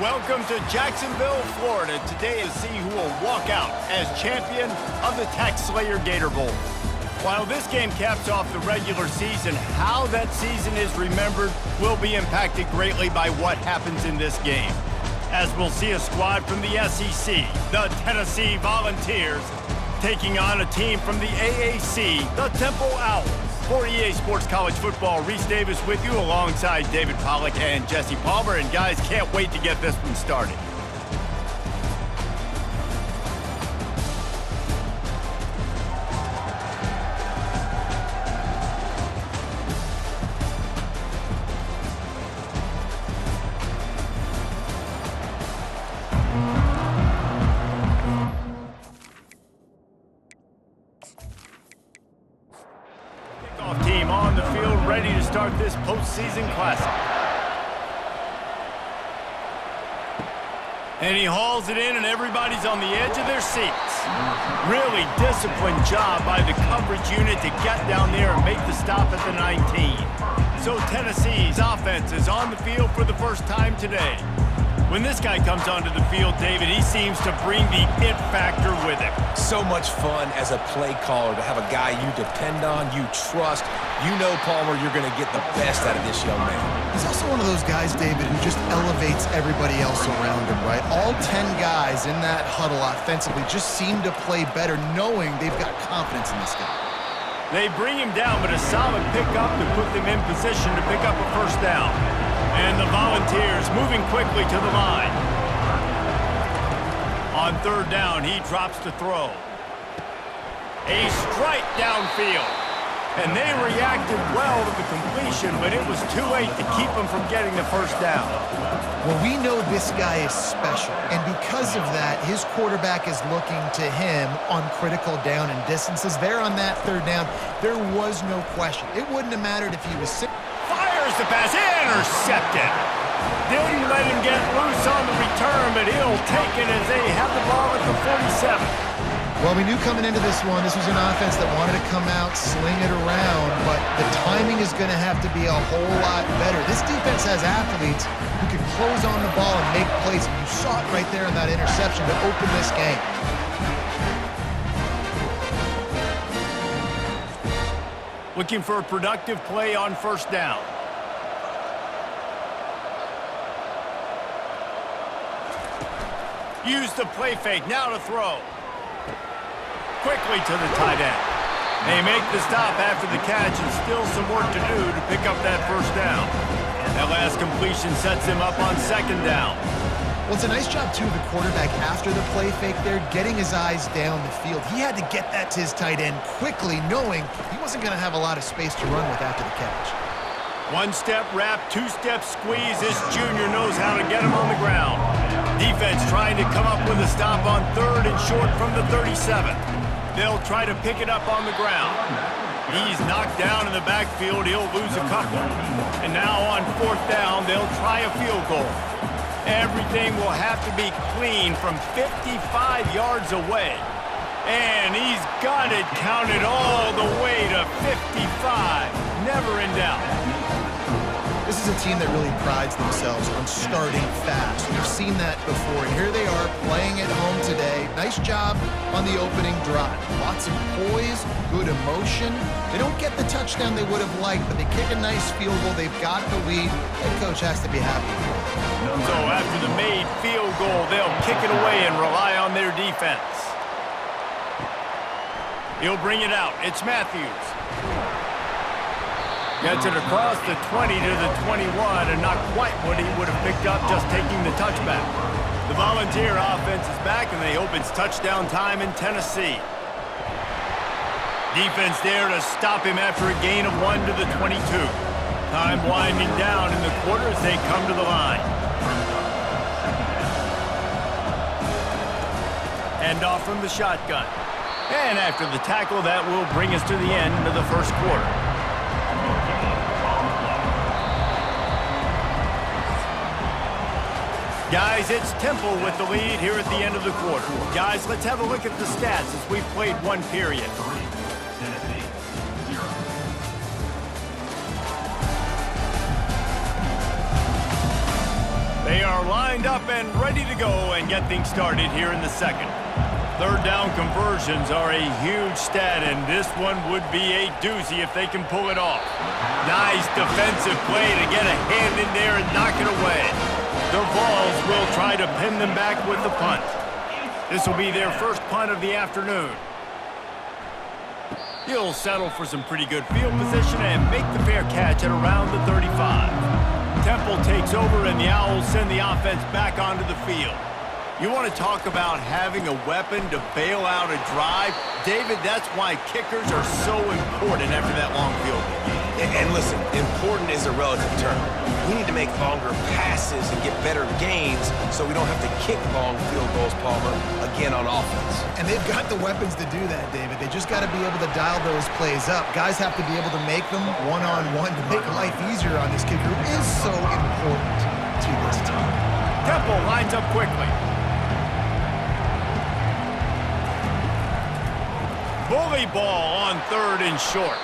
Welcome to Jacksonville, Florida. Today is see who will walk out as champion of the Tax Slayer Gator Bowl. While this game caps off the regular season, how that season is remembered will be impacted greatly by what happens in this game. As we'll see a squad from the SEC, the Tennessee Volunteers, taking on a team from the AAC, the Temple Owls. For EA Sports College Football, Reese Davis with you alongside David Pollack and Jesse Palmer. And guys, can't wait to get this one started. Team on the field ready to start this postseason classic. And he hauls it in and everybody's on the edge of their seats. Really disciplined job by the coverage unit to get down there and make the stop at the 19. So Tennessee's offense is on the field for the first time today. When this guy comes onto the field, David, he seems to bring the it factor with him. So much fun as a play caller to have a guy you depend on, you trust. You know, Palmer, you're going to get the best out of this young man. He's also one of those guys, David, who just elevates everybody else around him, right? All 10 guys in that huddle offensively just seem to play better knowing they've got confidence in this guy. They bring him down, but a solid pickup to put them in position to pick up a first down. And the Volunteers moving quickly to the line. On third down, he drops to throw. A strike downfield. And they reacted well to the completion, but it was too late to keep them from getting the first down. Well, we know this guy is special, and because of that, his quarterback is looking to him on critical down and distances. There on that third down, there was no question. It wouldn't have mattered if he was sick. Fires the pass, intercepted. Didn't let him get loose on the return, but he'll take it as they have the ball at the 47. Well, we knew coming into this one, this was an offense that wanted to come out, sling it around, but the timing is going to have to be a whole lot better. This defense has athletes who can close on the ball and make plays, and you saw it right there in that interception to open this game. Looking for a productive play on first down. Use the play fake, now to throw. Quickly to the tight end. They make the stop after the catch and still some work to do to pick up that first down. That last completion sets him up on second down. Well, it's a nice job, too, of the quarterback after the play fake there, getting his eyes down the field. He had to get that to his tight end quickly, knowing he wasn't going to have a lot of space to run with after the catch. One-step wrap, two-step squeeze. This junior knows how to get him on the ground. Defense trying to come up with a stop on third and short from the 37. They'll try to pick it up on the ground. He's knocked down in the backfield. He'll lose a couple. And now on fourth down, they'll try a field goal. Everything will have to be clean from 55 yards away. And he's got it counted all the way to 55. Never in doubt. This is a team that really prides themselves on starting fast. We've seen that before, and here they are playing at home today. Nice job on the opening drive. Lots of poise, good emotion. They don't get the touchdown they would have liked, but they kick a nice field goal. They've got the lead. Head coach has to be happy. So after the made field goal, they'll kick it away and rely on their defense. He'll bring it out. It's Matthews. Gets it across the 20 to the 21, and not quite what he would have picked up just taking the touchback. The Volunteer offense is back, and they hope it's touchdown time in Tennessee. Defense there to stop him after a gain of 1 to the 22. Time winding down in the quarter as they come to the line. Hand off from the shotgun. And after the tackle, that will bring us to the end of the first quarter. Guys, it's Temple with the lead here at the end of the quarter. Guys, let's have a look at the stats as we've played one period. They are lined up and ready to go and get things started here in the second. Third down conversions are a huge stat, and this one would be a doozy if they can pull it off. Nice defensive play to get a hand in there and knock it away. The Vols will try to pin them back with the punt. This will be their first punt of the afternoon. He'll settle for some pretty good field position and make the fair catch at around the 35. Temple takes over, and the Owls send the offense back onto the field. You want to talk about having a weapon to bail out a drive? David, that's why kickers are so important after that long field goal. And listen, important is a relative term. We need to make longer passes and get better gains so we don't have to kick long field goals, Palmer, again on offense. And they've got the weapons to do that, David. They just got to be able to dial those plays up. Guys have to be able to make them one-on-one to make life easier on this kicker, who is so important to this team. Temple lines up quickly. Bully ball on third and short.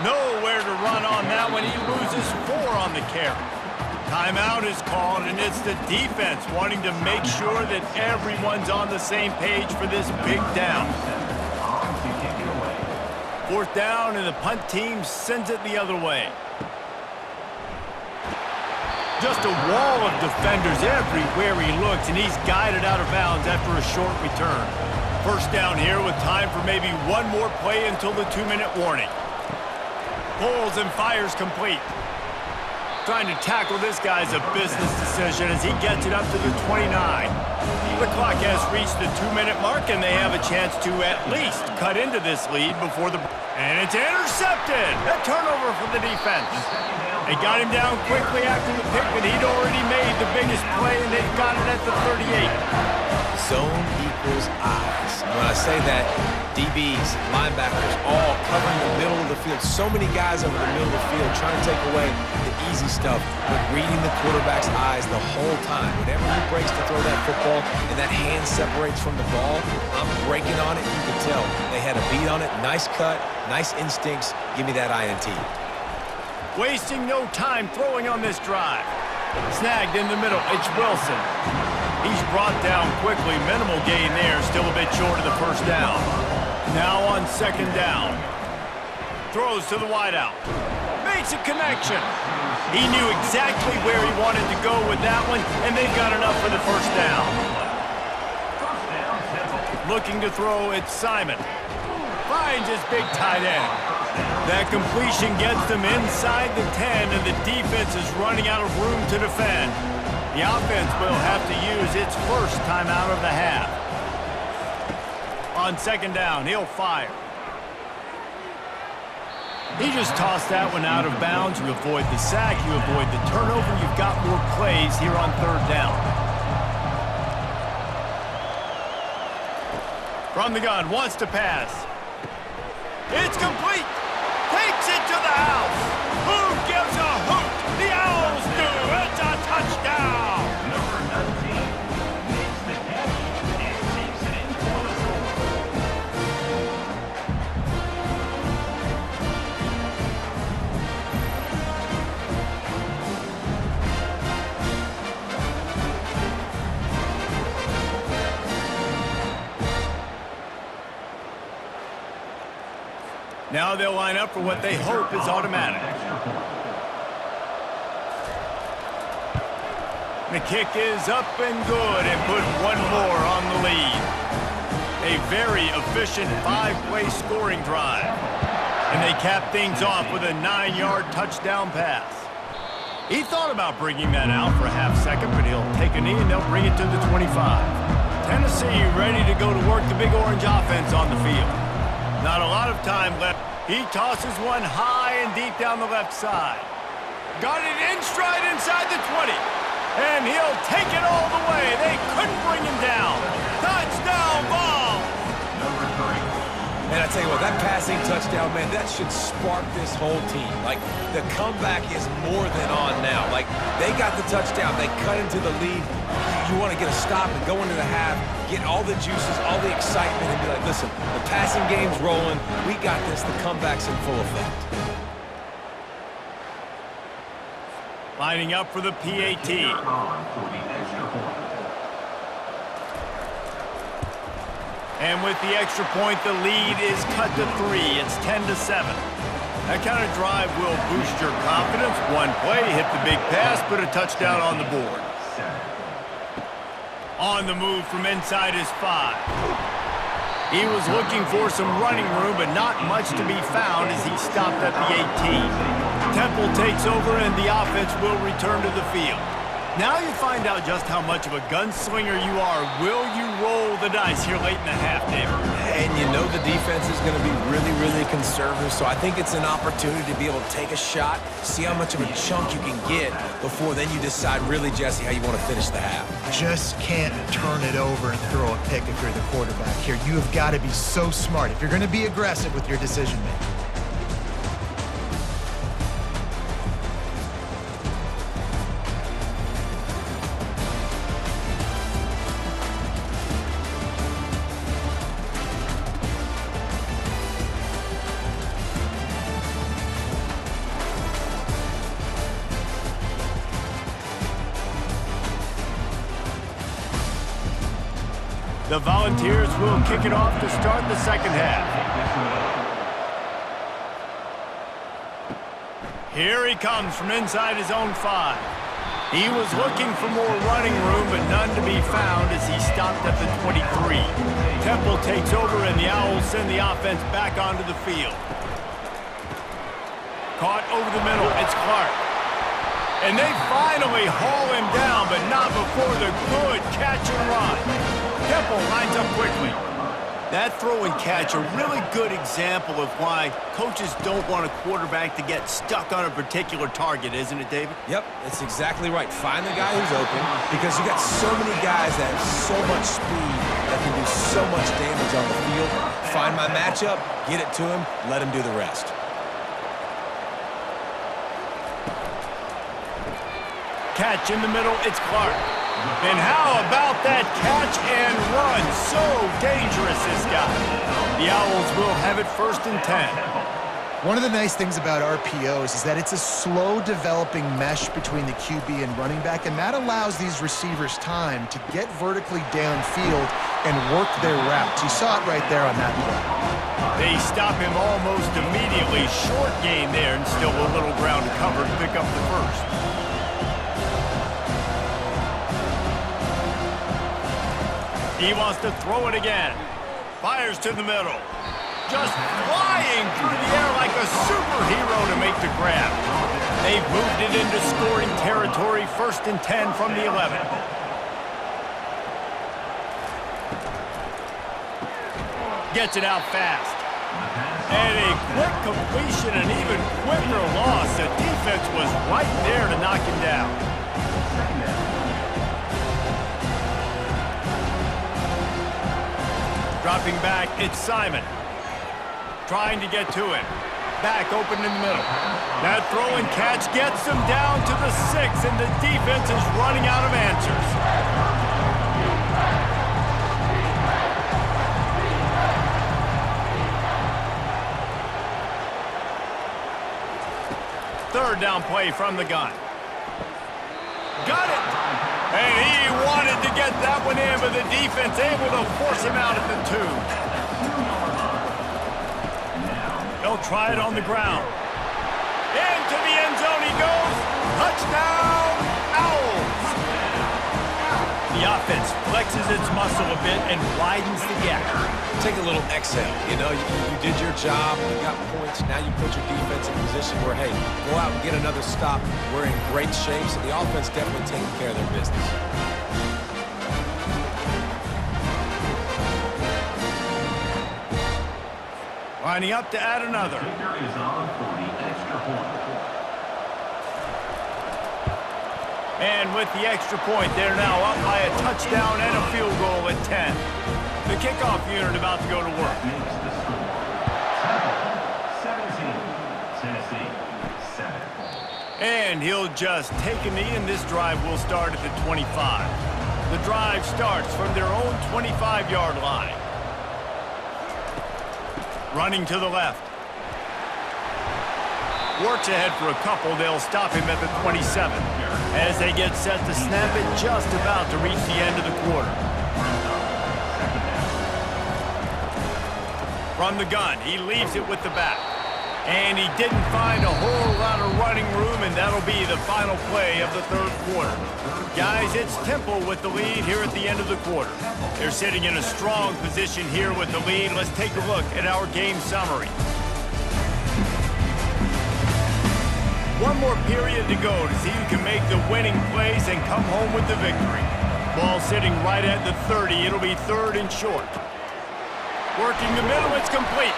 Nowhere to run on that one. He loses 4 on the carry. Timeout is called, and it's the defense wanting to make sure that everyone's on the same page for this big down. Fourth down, and the punt team sends it the other way. Just a wall of defenders everywhere he looks, and he's guided out of bounds after a short return. First down here with time for maybe one more play until the 2-minute warning. Pulls and fires complete. Trying to tackle this guy's a business decision as he gets it up to the 29. The clock has reached the 2-minute mark, and they have a chance to at least cut into this lead before the... And it's intercepted! A turnover for the defense. They got him down quickly after the pick, but he'd already made the biggest play, and they've got it at the 38. Zone equals eyes. When I say that, DBs, linebackers, all covering the middle of the field. So many guys over the middle of the field trying to take away the easy stuff, but reading the quarterback's eyes the whole time. Whenever he breaks to throw that football and that hand separates from the ball, I'm breaking on it. You can tell they had a beat on it. Nice cut, nice instincts. Give me that INT. Wasting no time throwing on this drive. Snagged in the middle. It's Wilson. He's brought down quickly. Minimal gain there. Still a bit short of the first down. Now on second down. Throws to the wideout. Makes a connection. He knew exactly where he wanted to go with that one, and they've got enough for the first down. Looking to throw, it's Simon. Finds his big tight end. That completion gets them inside the 10, and the defense is running out of room to defend. The offense will have to use its first timeout of the half. On second down, he'll fire. He just tossed that one out of bounds. You avoid the sack, you avoid the turnover. You've got more plays here on third down. From the gun, wants to pass. It's complete. Takes it to the house. Who gives a hoot? The Owls do. It's a touchdown. Number 19 makes the catch and takes it in for the goal. Now they'll line up for what they hope is automatic. The kick is up and good, and put one more on the lead. A very efficient 5-play scoring drive. And they cap things off with a 9-yard touchdown pass. He thought about bringing that out for a half second, but he'll take a knee and they'll bring it to the 25. Tennessee ready to go to work the Big Orange offense on the field. Not a lot of time left. He tosses one high and deep down the left side. Got it in stride inside the 20. And he'll take it all the way. They couldn't bring him down. Touchdown ball. Number 3. And I tell you what, that passing touchdown, man, that should spark this whole team. Like, the comeback is more than on now. Like, they got the touchdown. They cut into the lead. You want to get a stop and go into the half, get all the juices, all the excitement, and be like, listen, the passing game's rolling. We got this. The comeback's in full effect. Lining up for the PAT. And with the extra point, the lead is cut to 3. It's 10-7. That kind of drive will boost your confidence. One play, hit the big pass, put a touchdown on the board. On the move from inside his 5. He was looking for some running room, but not much to be found as he stopped at the 18. Temple takes over, and the offense will return to the field. Now you find out just how much of a gunslinger you are. Will you roll the dice here late in the half, David? And you know the defense is going to be really, really conservative, so I think it's an opportunity to be able to take a shot, see how much of a chunk you can get before then you decide really, Jesse, how you want to finish the half. Just can't turn it over and throw a pick if you're the quarterback here. You have got to be so smart if you're going to be aggressive with your decision-making. The Volunteers will kick it off to start the second half. Here he comes from inside his own 5. He was looking for more running room, but none to be found as he stopped at the 23. Temple takes over, and the Owls send the offense back onto the field. Caught over the middle. It's Clark. And they finally haul him down, but not before the good catch and run. Temple lines up quickly. That throw and catch, a really good example of why coaches don't want a quarterback to get stuck on a particular target, isn't it, David? Yep, it's exactly right. Find the guy who's open because you got so many guys that have so much speed that can do so much damage on the field. Find my matchup, get it to him, let him do the rest. Catch in the middle, it's Clark. And how about that catch and run? So dangerous, this guy. The Owls will have it 1st and 10. One of the nice things about RPOs is that it's a slow developing mesh between the QB and running back, and that allows these receivers time to get vertically downfield and work their routes. You saw it right there on that play. They stop him almost immediately. Short gain there, and still a little ground to cover to pick up the first. He wants to throw it again. Fires to the middle. Just flying through the air like a superhero to make the grab. They've moved it into scoring territory. 1st and 10 from the 11. Gets it out fast. And a quick completion, an even quicker loss. The defense was right there to knock him down. Dropping back, it's Simon. Trying to get to him. Back open in the middle. That throw and catch gets him down to the 6, and the defense is running out of answers. Third down play from the gun. Got it! And he wanted to get that one in, but the defense able to force him out at the 2. They'll try it on the ground. Into the end zone he goes. Touchdown, Owls! The offense flexes its muscle a bit and widens the gap. Take a little exhale. You know, you did your job, you got points, now you put your defense in a position where, hey, go out and get another stop. We're in great shape, so the offense definitely taking care of their business. Lining up to add another. And with the extra point, they're now up by a touchdown and a field goal at 10. The kickoff unit about to go to work. 17, Tennessee, 7. And he'll just take a knee, and this drive will start at the 25. The drive starts from their own 25-yard line. Running to the left. Works ahead for a couple. They'll stop him at the 27. as they get set to snap it just about to reach the end of the quarter. From the gun, he leaves it with the back. And he didn't find a whole lot of running room, and that'll be the final play of the third quarter. Guys, it's Temple with the lead here at the end of the quarter. They're sitting in a strong position here with the lead. Let's take a look at our game summary. One more period to go to see who can make the winning plays and come home with the victory. Ball sitting right at the 30. It'll be third and short. Working the middle, it's complete.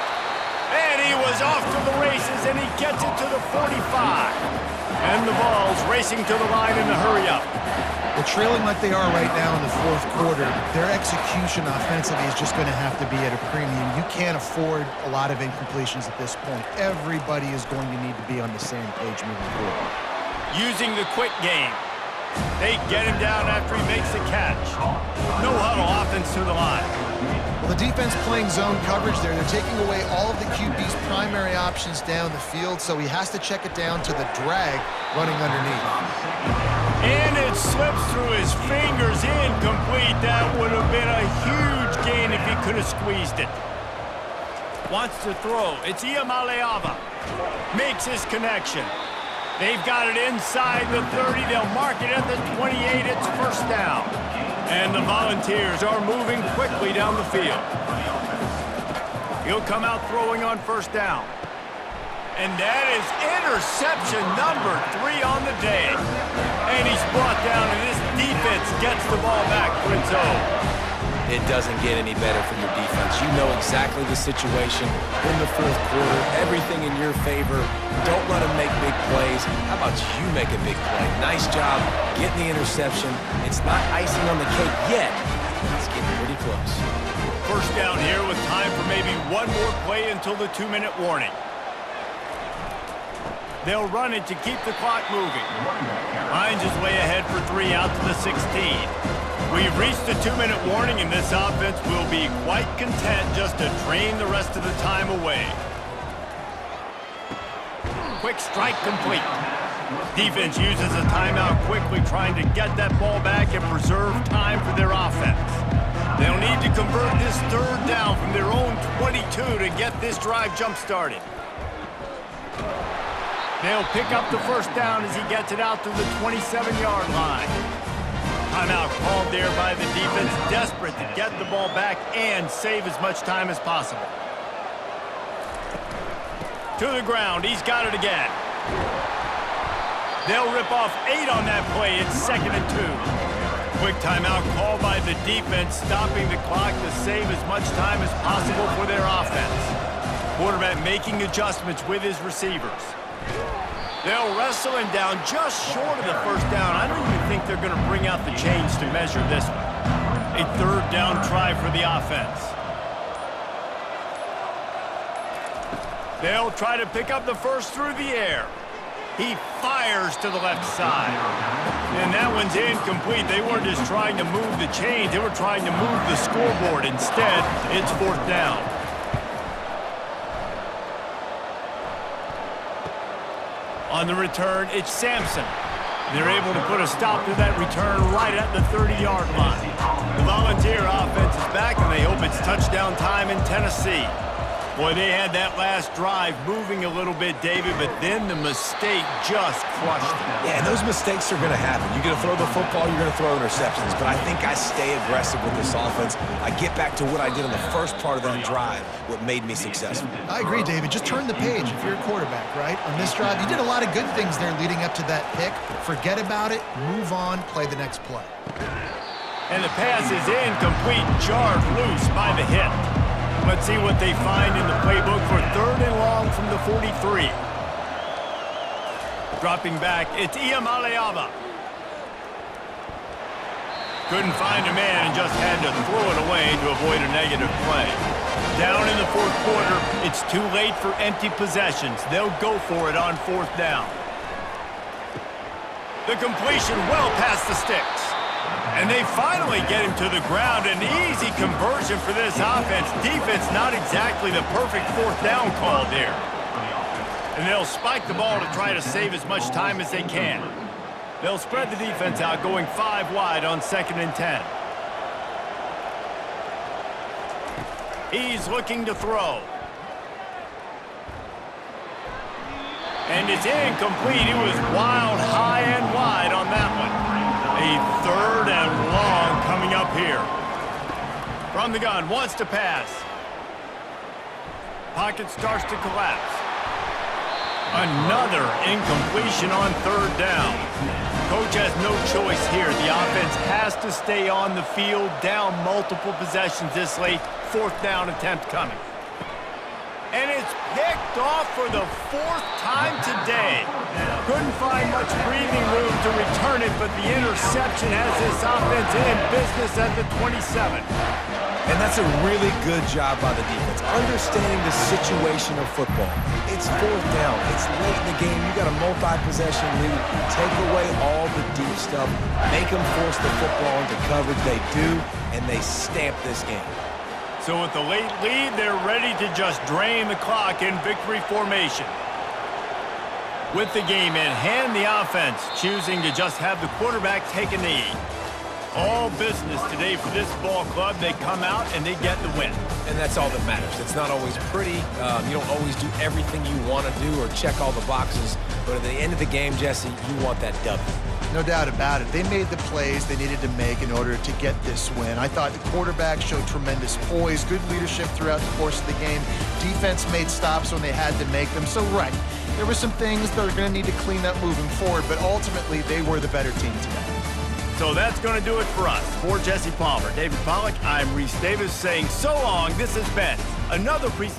And he was off to the races, and he gets it to the 45. And the ball's racing to the line in the hurry-up. Well, trailing like they are right now in the fourth quarter, their execution offensively is just going to have to be at a premium. You can't afford a lot of incompletions at this point. Everybody is going to need to be on the same page moving forward. Using the quick game. They get him down after he makes the catch. No huddle offense to the line. Well, the defense playing zone coverage there. They're taking away all of the QB's primary options down the field, so he has to check it down to the drag running underneath. And it slips through his fingers, incomplete. That would have been a huge gain if he could have squeezed it. Wants to throw. It's Iamaleava. Makes his connection. They've got it inside the 30. They'll mark it at the 28. It's first down. And the Volunteers are moving quickly down the field. He'll come out throwing on first down. And that is interception number 3 on the day. And he's brought down, and this defense gets the ball back for its own. It doesn't get any better for your defense. You know exactly the situation in the fourth quarter. Everything in your favor. Don't let them make big plays. How about you make a big play? Nice job getting the interception. It's not icing on the cake yet, but it's getting pretty close. First down here with time for maybe one more play until the 2-minute warning. They'll run it to keep the clock moving. Hines is way ahead for 3 out to the 16. We've reached the 2-minute warning, and this offense will be quite content just to drain the rest of the time away. Quick strike complete. Defense uses a timeout quickly, trying to get that ball back and preserve time for their offense. They'll need to convert this third down from their own 22 to get this drive jump-started. They'll pick up the first down as he gets it out to the 27-yard line. Timeout called there by the defense, desperate to get the ball back and save as much time as possible. To the ground, he's got it again. They'll rip off 8 on that play. It's 2nd and 2. Quick timeout called by the defense, stopping the clock to save as much time as possible for their offense. Quarterback making adjustments with his receivers. They'll wrestle him down just short of the first down. I don't even think they're going to bring out the chains to measure this one. A third down try for the offense. They'll try to pick up the first through the air. He fires to the left side. And that one's incomplete. They weren't just trying to move the chains. They were trying to move the scoreboard. Instead, it's fourth down. On the return, it's Sampson. They're able to put a stop to that return right at the 30-yard line. The Volunteer offense is back, and they hope it's touchdown time in Tennessee. Boy, they had that last drive moving a little bit, David, but then the mistake just crushed them. Yeah, those mistakes are going to happen. You're going to throw the football, you're going to throw interceptions, but I think I stay aggressive with this offense. I get back to what I did in the first part of that drive, what made me successful. I agree, David. Just turn the page if you're a quarterback, right? On this drive, you did a lot of good things there leading up to that pick. Forget about it, move on, play the next play. And the pass is incomplete, jarred loose by the hit. Let's see what they find in the playbook for third and long from the 43. Dropping back, it's Iamaleava. Couldn't find a man and just had to throw it away to avoid a negative play. Down in the fourth quarter, it's too late for empty possessions. They'll go for it on fourth down. The completion well past the sticks. And they finally get him to the ground. An easy conversion for this offense. Defense not exactly the perfect fourth down call there. And they'll spike the ball to try to save as much time as they can. They'll spread the defense out, going 5 wide on 2nd and 10. He's looking to throw. And it's incomplete. He was wild, high and wide on that one. A 3rd and long coming up here. From the gun, wants to pass. Pocket starts to collapse. Another incompletion on 3rd down. Coach has no choice here. The offense has to stay on the field, down multiple possessions this late. 4th down attempt coming. And it's picked off for the 4th time today. Couldn't find much breathing room to return it, but the interception has this offense in business at the 27. And that's a really good job by the defense, understanding the situation of football. It's 4th down. It's late in the game. You got a multi-possession lead. Take away all the deep stuff. Make them force the football into coverage. They do, and they stamp this game. So with the late lead, they're ready to just drain the clock in victory formation. With the game in hand, the offense choosing to just have the quarterback take a knee. All business today for this ball club. They come out and they get the win. And that's all that matters. It's not always pretty. You don't always do everything you want to do or check all the boxes. But at the end of the game, Jesse, you want that W. No doubt about it. They made the plays they needed to make in order to get this win. I thought the quarterback showed tremendous poise, good leadership throughout the course of the game. Defense made stops when they had to make them. So, right, there were some things that are going to need to clean up moving forward, but ultimately they were the better team today. So that's going to do it for us. For Jesse Palmer, David Pollack, I'm Reese Davis saying so long. This has been another presentation.